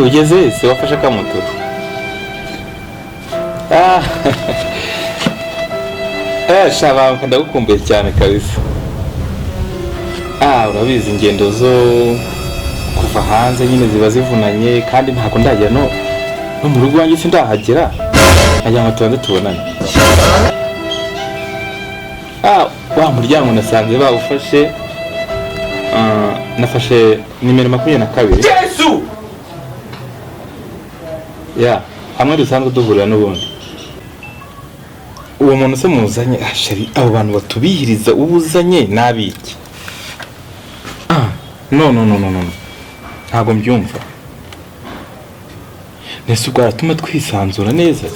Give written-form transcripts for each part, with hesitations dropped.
ugeze se wafashe akamoto? Shaba ndagukumbuye cyane kabisa. Urabizi ingendo zo kuva hanze nyine ziba zivunanye kandi ntabwo ndajya no mu rugo wanjye sindahagera. Ajya ngo tubanze tubonane. Wa muryango nasanze bawufashe. Nafashe nimero 22. Yesu! Hamwe dusanzwe duhurira n'ubundi. Uwo muntu se muzanye sheri abo bantu batubihiriza ubuzanye nabiki? No. Ntabwo mbyumva. Nese ubwo aratuma twisanzura neza.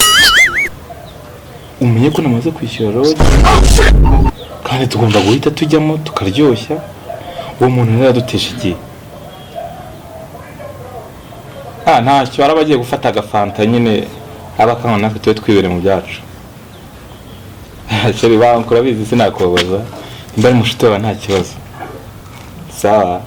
Umenye ko namaze kwishyura road. Kandi tugomba guhita tujyamo tukaryoshya. Uwo muntu yaradutesha igihe. Ntacyo arabagiye gufata agafanta nyine abakanywa natwe tuwe twibere mu byacu. Sheri bankora bizi sinakubabaza. Imbari mushito wa nta kibazo. Sawa.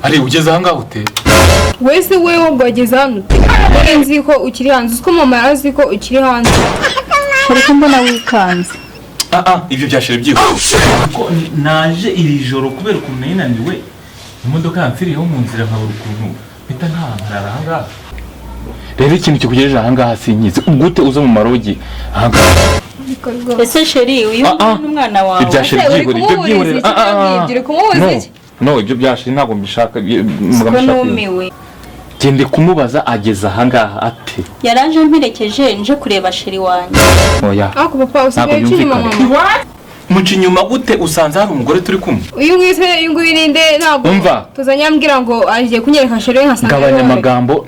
Ari ugeze hanga ute? Wese wewe ngo ageze hano. Nzi ko ukiri hanze. Uko mama yazi ko ukiri hanze. Ariko mbona wikanze. Ibyo byashire byiho. Ko naje iri joro kubera ukuntu nayinaniwe. Imodoka yamfiriyeho mu nzira nkabura ukuntu mpita ntahangarara hanga. Rero ikintu kikugejeje hanga sinyize. Ugute uza mu marogi hanga. Ese sheri uyu n'umwana wawe. Ibyashire byiho ibyo byihorera. No, ibyo byashire ntabwo mbishaka mugamishaka. Gende kumubaza ageza hangaha ate. Yaranje mperekeje nje kureba sheri wanjye. Oya. Ako papa usigaye ukiri mama. Muci nyuma gute usanze hari umugore turi kumwe? Uyu ngwise ingwirinde ntabwo. Tuzanyambwira ngo agiye kunyereka sheri nkasanga. Gabanya amagambo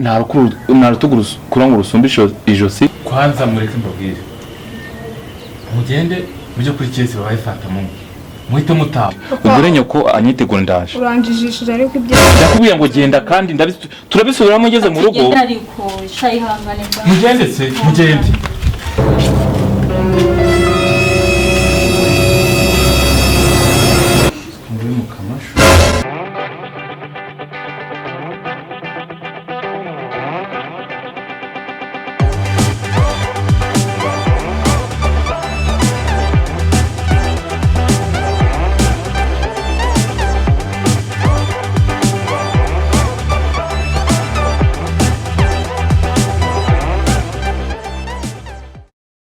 narutuguru kuranga urusumbisho ijosi. Kwanza mureke mbabwire. Mugende mujye kuri cyese bayifata mu. Muhite mutaha. Ugure nyoko anyitegura ndaje. Uranjijishije ariko ibyo. Ndakubwiye ngo genda kandi turabisubiramo ngeze mu rugo. Ariko shayihangane. Mugende se, mugende.